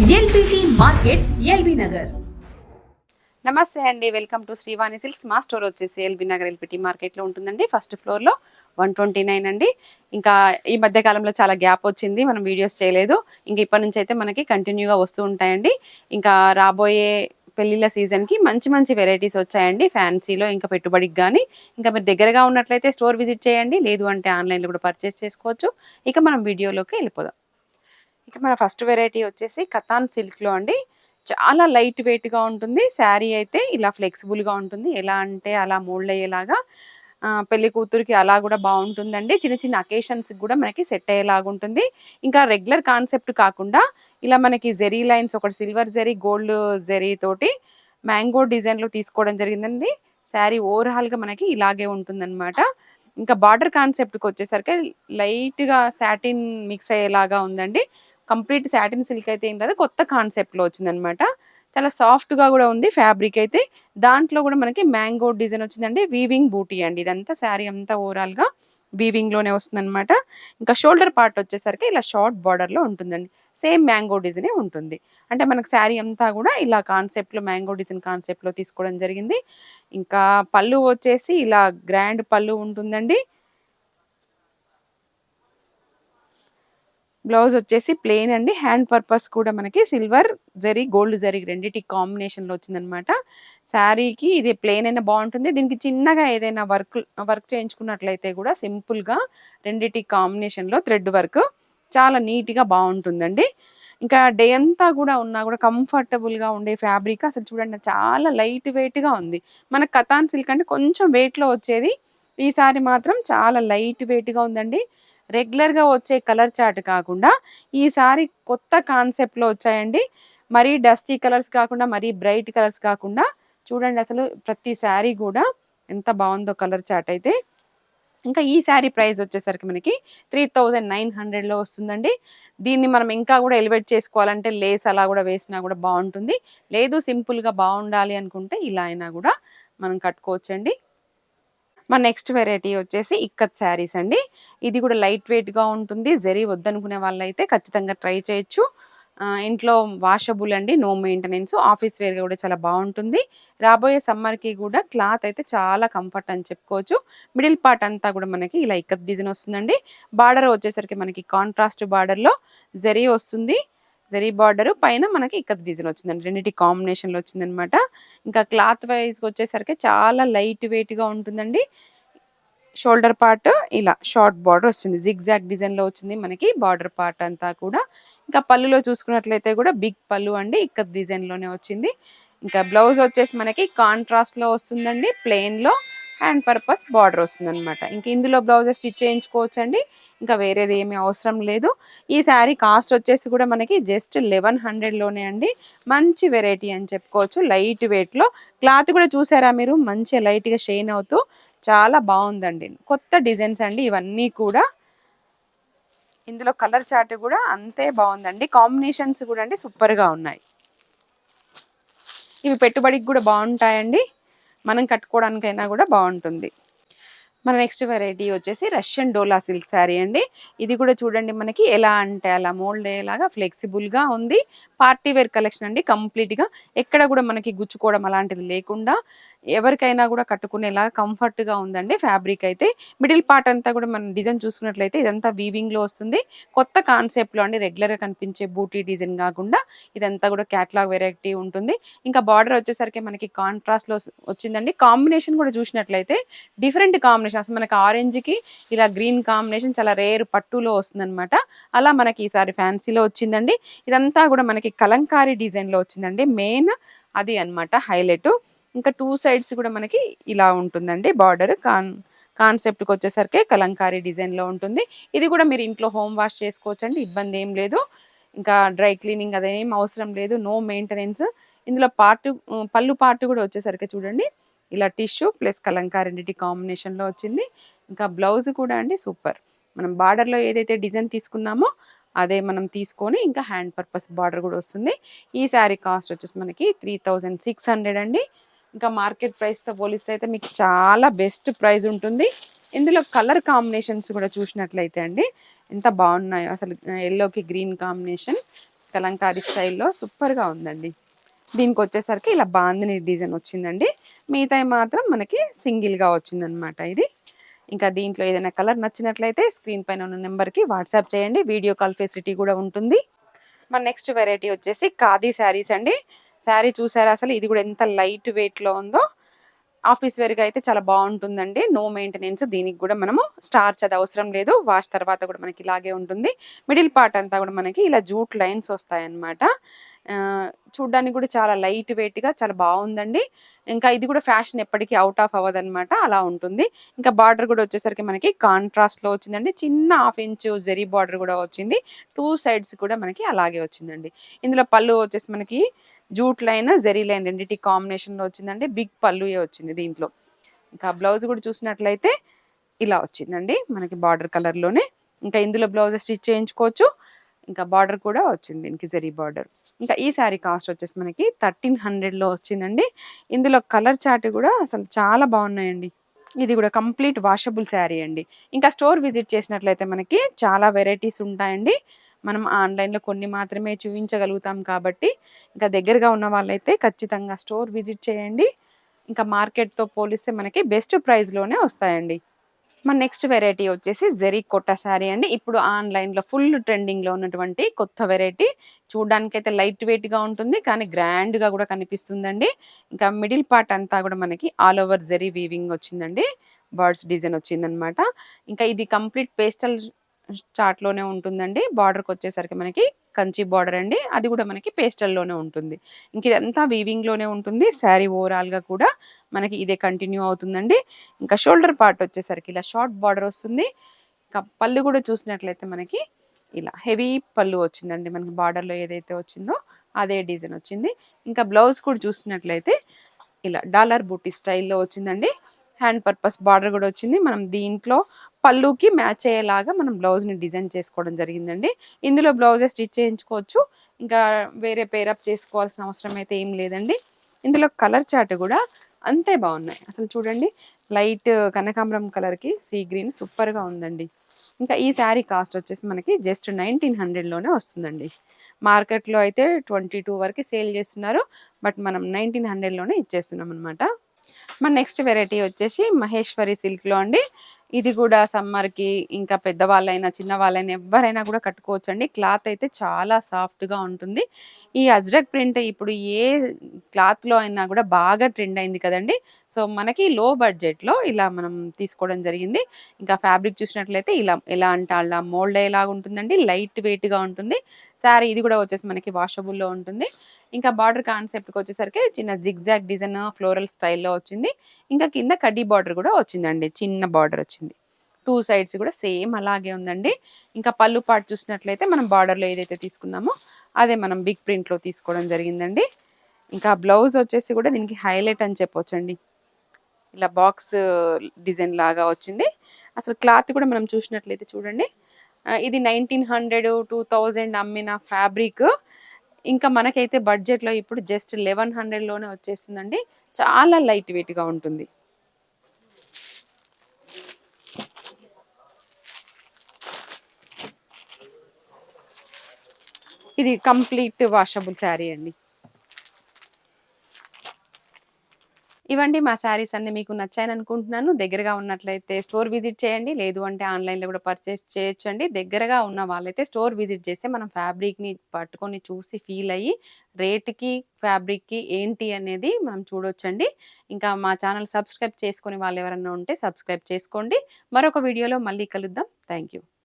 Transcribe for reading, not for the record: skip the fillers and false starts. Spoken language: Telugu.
LBT market, LB Nagar. నమస్తే అండి, వెల్కమ్ టు శ్రీవాణి సిల్క్స్. మా స్టోర్ వచ్చేసి ఎల్బీ నగర్ ఎల్బిటి మార్కెట్లో ఉంటుందండి. ఫస్ట్ ఫ్లోర్లో 129 అండి. ఇంకా ఈ మధ్య కాలంలో చాలా గ్యాప్ వచ్చింది, మనం వీడియోస్ చేయలేదు. ఇంకా ఇప్పటి నుంచి అయితే మనకి కంటిన్యూగా వస్తూ ఉంటాయండి. ఇంకా రాబోయే పెళ్లిళ్ళ సీజన్కి మంచి మంచి వెరైటీస్ వచ్చాయండి ఫ్యాన్సీలో. ఇంకా పెట్టుబడికి కానీ ఇంకా మీరు దగ్గరగా ఉన్నట్లయితే స్టోర్ విజిట్ చేయండి, లేదు అంటే ఆన్లైన్లో కూడా పర్చేస్ చేసుకోవచ్చు. ఇక మనం వీడియోలోకి వెళ్ళిపోదాం. ఇక మన ఫస్ట్ వెరైటీ వచ్చేసి కతాన్ సిల్క్లో అండి. చాలా లైట్ వెయిట్గా ఉంటుంది శారీ అయితే. ఇలా ఫ్లెక్సిబుల్గా ఉంటుంది, ఎలా అంటే అలా మోల్డ్ అయ్యేలాగా. పెళ్లి కూతురికి అలా కూడా బాగుంటుందండి. చిన్న చిన్న అకేషన్స్కి కూడా మనకి సెట్ అయ్యేలాగా ఉంటుంది. ఇంకా రెగ్యులర్ కాన్సెప్ట్ కాకుండా ఇలా మనకి జెరీ లైన్స్, ఒకటి సిల్వర్ జెరీ, గోల్డ్ జెరీ తోటి మ్యాంగో డిజైన్లో తీసుకోవడం జరిగిందండి. శారీ ఓవరాల్గా మనకి ఇలాగే ఉంటుందన్నమాట. ఇంకా బార్డర్ కాన్సెప్ట్కి వచ్చేసరికి లైట్గా సాటిన్ మిక్స్ అయ్యేలాగా ఉందండి. కంప్లీట్ సాటిన్ సిల్క్ అయితే ఏం కాదు, కొత్త కాన్సెప్ట్లో వచ్చిందనమాట. చాలా సాఫ్ట్గా కూడా ఉంది ఫ్యాబ్రిక్ అయితే. దాంట్లో కూడా మనకి మ్యాంగో డిజైన్ వచ్చిందండి. వీవింగ్ బూటీ అండి ఇదంతా. శారీ అంతా ఓవరాల్గా వీవింగ్లోనే వస్తుందన్నమాట. ఇంకా షోల్డర్ పార్ట్ వచ్చేసరికి ఇలా షార్ట్ బార్డర్లో ఉంటుందండి. సేమ్ మ్యాంగో డిజైనే ఉంటుంది. అంటే మనకు శారీ అంతా కూడా ఇలా కాన్సెప్ట్లో, మ్యాంగో డిజైన్ కాన్సెప్ట్లో తీసుకోవడం జరిగింది. ఇంకా పళ్ళు వచ్చేసి ఇలా గ్రాండ్ పళ్ళు ఉంటుందండి. బ్లౌజ్ వచ్చేసి ప్లెయిన్ అండి. హ్యాండ్ పర్పస్ కూడా మనకి సిల్వర్ జరీ, గోల్డ్ జరీ రెండిటి కాంబినేషన్లో వచ్చిందనమాట. శారీకి ఇది ప్లెయిన్ అయినా బాగుంటుంది. దీనికి చిన్నగా ఏదైనా వర్క్ చేయించుకున్నట్లయితే కూడా సింపుల్గా రెండిటి కాంబినేషన్లో థ్రెడ్ వర్క్ చాలా నీట్గా బాగుంటుందండి. ఇంకా డే అంతా కూడా ఉన్నా కూడా కంఫర్టబుల్గా ఉండే ఫ్యాబ్రిక్. అసలు చూడండి చాలా లైట్ వెయిట్గా ఉంది. మన కతాన్ సిల్క్ అంటే కొంచెం వెయిట్లో వచ్చేది, ఈసారి మాత్రం చాలా లైట్ వెయిట్గా ఉందండి. రెగ్యులర్గా వచ్చే కలర్ చార్ట్ కాకుండా ఈసారి కొత్త కాన్సెప్ట్లో వచ్చాయండి. మరీ డస్టీ కలర్స్ కాకుండా, మరీ బ్రైట్ కలర్స్ కాకుండా చూడండి అసలు ప్రతి శారీ కూడా ఎంత బాగుందో కలర్ చార్ట్ అయితే. ఇంకా ఈ శారీ ప్రైస్ వచ్చేసరికి మనకి 3900లో వస్తుందండి. దీన్ని మనం ఇంకా కూడా ఎలివేట్ చేసుకోవాలంటే లేస్ అలా కూడా వేసినా కూడా బాగుంటుంది. లేదు సింపుల్గా బాగుండాలి అనుకుంటే ఇలా అయినా కూడా మనం కట్టుకోవచ్చండి. మా నెక్స్ట్ వెరైటీ వచ్చేసి ఇక్కత్ శారీస్ అండి. ఇది కూడా లైట్ వెయిట్గా ఉంటుంది. జరీ వద్దనుకునే వాళ్ళైతే ఖచ్చితంగా ట్రై చేయొచ్చు. ఇంట్లో వాషబుల్ అండి, నో మెయింటెనెన్స్. ఆఫీస్ వేర్గా కూడా చాలా బాగుంటుంది. రాబోయే సమ్మర్కి కూడా క్లాత్ అయితే చాలా కంఫర్ట్ అని చెప్పుకోవచ్చు. మిడిల్ పార్ట్ అంతా కూడా మనకి ఇలా ఇక్కత్ డిజైన్ వస్తుందండి. బార్డర్ వచ్చేసరికి మనకి కాంట్రాస్ట్ బార్డర్లో జరీ వస్తుంది. జరీ బార్డర్ పైన మనకి ఇక్కత్ డిజైన్ వచ్చిందండి. రెండింటి కాంబినేషన్లో వచ్చిందనమాట. ఇంకా క్లాత్ వైజ్ వచ్చేసరికి చాలా లైట్ వెయిట్గా ఉంటుందండి. షోల్డర్ పార్ట్ ఇలా షార్ట్ బార్డర్ వస్తుంది, జిగ్జాగ్ డిజైన్లో వచ్చింది మనకి బార్డర్ పార్ట్ అంతా కూడా. ఇంకా పళ్ళులో చూసుకున్నట్లయితే కూడా బిగ్ పళ్ళు అండి, ఇక్కత్ డిజైన్లోనే వచ్చింది. ఇంకా బ్లౌజ్ వచ్చేసి మనకి కాంట్రాస్ట్లో వస్తుందండి, ప్లెయిన్లో హ్యాండ్ పర్పస్ బార్డర్ వస్తుంది అనమాట. ఇంక ఇందులో బ్లౌజెస్ స్టిచ్ చేయించుకోవచ్చండి, ఇంకా వేరేది ఏమీ అవసరం లేదు. ఈ శారీ కాస్ట్ వచ్చేసి కూడా మనకి జస్ట్ 1100లోనే అండి. మంచి వెరైటీ అని చెప్పుకోవచ్చు, లైట్ వెయిట్లో. క్లాత్ కూడా చూసారా మీరు, మంచి లైట్గా షైన్ అవుతూ చాలా బాగుందండి. కొత్త డిజైన్స్ అండి ఇవన్నీ కూడా. ఇందులో కలర్ చార్ట్ కూడా అంతే బాగుందండి. కాంబినేషన్స్ కూడా అండి సూపర్గా ఉన్నాయి. ఇవి పెట్టుబడికి కూడా బాగుంటాయండి, మనం కట్టుకోవడానికైనా కూడా బాగుంటుంది. మన నెక్స్ట్ వెరైటీ వచ్చేసి రష్యన్ డోలా సిల్క్ శారీ అండి. ఇది కూడా చూడండి మనకి ఎలా అంటే అలా మోల్డ్ అయ్యేలాగా ఫ్లెక్సిబుల్గా ఉంది. పార్టీ వేర్ కలెక్షన్ అండి కంప్లీట్గా. ఎక్కడ కూడా మనకి గుచ్చుకోవడం అలాంటిది లేకుండా ఎవరికైనా కూడా కట్టుకునేలాగా కంఫర్ట్గా ఉందండి ఫ్యాబ్రిక్ అయితే. మిడిల్ పార్ట్ అంతా కూడా మనం డిజైన్ చూసుకున్నట్లయితే ఇదంతా వీవింగ్లో వస్తుంది. కొత్త కాన్సెప్ట్లో అండి, రెగ్యులర్గా కనిపించే బూటీ డిజైన్ కాకుండా ఇదంతా కూడా క్యాట్లాగ్ వెరైటీ ఉంటుంది. ఇంకా బార్డర్ వచ్చేసరికి మనకి కాంట్రాస్ట్లో వచ్చిందండి. కాంబినేషన్ కూడా చూసినట్లయితే డిఫరెంట్ కాంబినేషన్. అసలు మనకి ఆరెంజ్కి ఇలా గ్రీన్ కాంబినేషన్ చాలా రేర్ పట్టులో వస్తుందన్నమాట. అలా మనకి ఈసారి ఫ్యాన్సీలో వచ్చిందండి. ఇదంతా కూడా మనకి కలంకారీ డిజైన్లో వచ్చిందండి. మెయిన్ అది అన్నమాట హైలైట్. ఇంకా టూ సైడ్స్ కూడా మనకి ఇలా ఉంటుందండి బార్డర్. కాన్సెప్ట్కి వచ్చేసరికి కలంకారీ డిజైన్లో ఉంటుంది. ఇది కూడా మీరు ఇంట్లో హోమ్ వాష్ చేసుకోవచ్చండి, ఇబ్బంది ఏం లేదు. ఇంకా డ్రై క్లీనింగ్ అదేం అవసరం లేదు, నో మెయింటెనెన్స్. ఇందులో పళ్ళు పార్ట్ కూడా వచ్చేసరికి చూడండి ఇలా టిష్యూ ప్లస్ కలంకారీ రెండిటి కాంబినేషన్లో వచ్చింది. ఇంకా బ్లౌజ్ కూడా అండి సూపర్. మనం బార్డర్లో ఏదైతే డిజైన్ తీసుకున్నామో అదే మనం తీసుకొని ఇంకా హ్యాండ్ పర్పస్ బార్డర్ కూడా వస్తుంది. ఈ శారీ కాస్ట్ వచ్చేసి మనకి 3600 అండి. ఇంకా మార్కెట్ ప్రైస్తో పోలిస్తే అయితే మీకు చాలా బెస్ట్ ప్రైస్ ఉంటుంది. ఇందులో కలర్ కాంబినేషన్స్ కూడా చూసినట్లయితే అండి ఎంత బాగున్నాయో అసలు. ఎల్లోకి గ్రీన్ కాంబినేషన్, కలంకారీ స్టైల్లో సూపర్గా ఉందండి. దీనికి వచ్చేసరికి ఇలా బాందిని డిజైన్ వచ్చిందండి. మిగతాయి మాత్రం మనకి సింగిల్గా వచ్చిందనమాట ఇది. ఇంకా దీంట్లో ఏదైనా కలర్ నచ్చినట్లయితే స్క్రీన్ పైన ఉన్న నెంబర్కి వాట్సాప్ చేయండి. వీడియో కాల్ ఫెసిలిటీ కూడా ఉంటుంది. మన నెక్స్ట్ వెరైటీ వచ్చేసి ఖాదీ శారీస్ అండి. శారీ చూసారా అసలు, ఇది కూడా ఎంత లైట్ వెయిట్లో ఉందో. ఆఫీస్ వేర్గా అయితే చాలా బాగుంటుందండి. No maintenance. దీనికి కూడా మనము స్టార్చ్ అది అవసరం లేదు. వాష్ తర్వాత కూడా మనకి ఇలాగే ఉంటుంది. మిడిల్ పార్ట్ అంతా కూడా మనకి ఇలా జూట్ లైన్స్ వస్తాయన్నమాట. చూడ్డానికి కూడా చాలా లైట్ వెయిట్గా చాలా బాగుందండి. ఇంకా ఇది కూడా ఫ్యాషన్ ఎప్పటికీ అవుట్ ఆఫ్ అవ్వదన్నమాట, అలా ఉంటుంది. ఇంకా బార్డర్ కూడా వచ్చేసరికి మనకి కాంట్రాస్ట్లో వచ్చిందండి. చిన్న 1/2 ఇంచు జరీ బార్డర్ కూడా వచ్చింది. 2 సైడ్స్ కూడా మనకి అలాగే వచ్చిందండి. ఇందులో పళ్ళు వచ్చేసి మనకి జూట్ లైన్ జెరీ లైన్ రెండింటి కాంబినేషన్లో వచ్చిందండి. బిగ్ పళ్ళుయే వచ్చింది దీంట్లో. ఇంకా బ్లౌజ్ కూడా చూసినట్లయితే ఇలా వచ్చిందండి మనకి బార్డర్ కలర్లోనే. ఇంకా ఇందులో బ్లౌజ్ స్టిచ్ చేయించుకోవచ్చు. ఇంకా బార్డర్ కూడా వచ్చింది దీనికి జెరీ బార్డర్. ఇంకా ఈ శారీ కాస్ట్ వచ్చేసి మనకి 1300లో వచ్చిందండి. ఇందులో కలర్ చార్ట్ కూడా అసలు చాలా బాగున్నాయండి. ఇది కూడా కంప్లీట్ వాషబుల్ శారీ అండి. ఇంకా స్టోర్ విజిట్ చేసినట్లయితే మనకి చాలా వెరైటీస్ ఉంటాయండి. మనం ఆన్లైన్లో కొన్ని మాత్రమే చూపించగలుగుతాం కాబట్టి ఇంకా దగ్గరగా ఉన్న వాళ్ళైతే ఖచ్చితంగా స్టోర్ విజిట్ చేయండి. ఇంకా మార్కెట్తో పోలిస్తే మనకి బెస్ట్ ప్రైస్లోనే వస్తాయండి. మన నెక్స్ట్ వెరైటీ వచ్చేసి జెరీ కొట్ట శారీ అండి. ఇప్పుడు ఆన్లైన్లో ఫుల్ ట్రెండింగ్లో ఉన్నటువంటి కొత్త వెరైటీ. చూడ్డానికైతే లైట్ వెయిట్గా ఉంటుంది, కానీ గ్రాండ్గా కూడా కనిపిస్తుందండి. ఇంకా మిడిల్ పార్ట్ అంతా కూడా మనకి ఆల్ ఓవర్ జెరీ వీవింగ్ వచ్చిందండి. బర్డ్స్ డిజైన్ వచ్చిందనమాట. ఇంకా ఇది కంప్లీట్ పేస్టల్ చార్ట్లోనే ఉంటుందండి. బార్డర్కి వచ్చేసరికి మనకి కంచి బార్డర్ అండి. అది కూడా మనకి పేస్టల్లోనే ఉంటుంది. ఇంక ఇదంతా వీవింగ్లోనే ఉంటుంది. శారీ ఓవరాల్గా కూడా మనకి ఇదే కంటిన్యూ అవుతుందండి. ఇంకా షోల్డర్ పార్ట్ వచ్చేసరికి ఇలా షార్ట్ బార్డర్ వస్తుంది. ఇంకా పళ్ళు కూడా చూసినట్లయితే మనకి ఇలా హెవీ పళ్ళు వచ్చిందండి. మనకి బార్డర్లో ఏదైతే వచ్చిందో అదే డిజైన్ వచ్చింది. ఇంకా బ్లౌజ్ కూడా చూసినట్లయితే ఇలా డాలర్ బూటీ స్టైల్లో వచ్చిందండి. హ్యాండ్ పర్పస్ బార్డర్ కూడా వచ్చింది. మనం దీంట్లో పళ్ళుకి మ్యాచ్ అయ్యేలాగా మనం బ్లౌజ్ని డిజైన్ చేసుకోవడం జరిగిందండి. ఇందులో బ్లౌజే స్టిచ్ చేయించుకోవచ్చు. ఇంకా వేరే పేరప్ చేసుకోవాల్సిన అవసరం అయితే ఏం లేదండి. ఇందులో కలర్ చార్ట్ కూడా అంతే బాగున్నాయి. అసలు చూడండి, లైట్ కనకాంబరం కలర్కి సీ గ్రీన్ సూపర్గా ఉందండి. ఇంకా ఈ శారీ కాస్ట్ వచ్చేసి మనకి జస్ట్ 1900లోనే వస్తుందండి. మార్కెట్లో అయితే 22 వరకు సేల్ చేస్తున్నారు. బట్ మనం 1900లోనే ఇచ్చేస్తున్నాం అనమాట. మన నెక్స్ట్ వెరైటీ వచ్చేసి మహేశ్వరి సిల్క్లో అండి. ఇది కూడా సమ్మర్కి ఇంకా పెద్దవాళ్ళైనా చిన్నవాళ్ళైనా ఎవరైనా కూడా కట్టుకోవచ్చండి. క్లాత్ అయితే చాలా సాఫ్ట్గా ఉంటుంది. ఈ అజ్రక్ ప్రింట్ ఇప్పుడు ఏ క్లాత్లో అయినా కూడా బాగా ట్రెండ్ అయింది కదండి. సో మనకి లో బడ్జెట్లో ఇలా మనం తీసుకోవడం జరిగింది. ఇంకా ఫ్యాబ్రిక్ చూసినట్లయితే ఇలా ఎలా అంటే అలా మోల్డ్ అయ్యేలాగా ఉంటుందండి. లైట్ వెయిట్గా ఉంటుంది. శారీ ఇది కూడా వచ్చేసి మనకి వాషబుల్లో ఉంటుంది. ఇంకా బార్డర్ కాన్సెప్ట్కి వచ్చేసరికి చిన్న జిగ్జాగ్ డిజైన్ ఫ్లోరల్ స్టైల్లో వచ్చింది. ఇంకా కింద కడ్డీ బార్డర్ కూడా వచ్చిందండి. చిన్న బార్డర్ వచ్చింది. 2 సైడ్స్ కూడా సేమ్ అలాగే ఉందండి. ఇంకా పళ్ళు పార్ట్ చూసినట్లయితే మనం బార్డర్లో ఏదైతే తీసుకున్నామో అదే మనం బిగ్ ప్రింట్లో తీసుకోవడం జరిగిందండి. ఇంకా బ్లౌజ్ వచ్చేసి కూడా దీనికి హైలైట్ అని చెప్పొచ్చండి. ఇలా బాక్స్ డిజైన్ లాగా వచ్చింది. అసలు క్లాత్ కూడా మనం చూసినట్లయితే చూడండి, ఇది 1900 2000 అమ్మిన ఫ్యాబ్రిక్ ఇంకా మనకైతే బడ్జెట్లో ఇప్పుడు జస్ట్ 1100లోనే వచ్చేస్తుందండి. చాలా లైట్ వెయిట్గా ఉంటుంది. ఇది కంప్లీట్ వాషబుల్ శారీ అండి. ఇవండి మా శారీస్ అన్ని మీకు నచ్చాయని అనుకుంటున్నాను. దగ్గరగా ఉన్నట్లయితే స్టోర్ విజిట్ చేయండి. లేదు అంటే ఆన్లైన్‌లో కూడా పర్చేస్ చేయొచ్చండి. దగ్గరగా ఉన్న వాళ్ళైతే స్టోర్ విజిట్ చేస్తే మనం ఫ్యాబ్రిక్‌ని పట్టుకొని చూసి ఫీల్ అయ్యి రేట్‌కి, ఫ్యాబ్రిక్‌కి ఏంటి అనేది మనం చూడొచ్చండి. ఇంకా మా ఛానల్ సబ్స్క్రైబ్ చేసుకొని వాళ్ళు ఎవరన్నా ఉంటే సబ్స్క్రైబ్ చేసుకోండి. మరొక వీడియోలో మళ్ళీ కలుద్దాం. Thank you.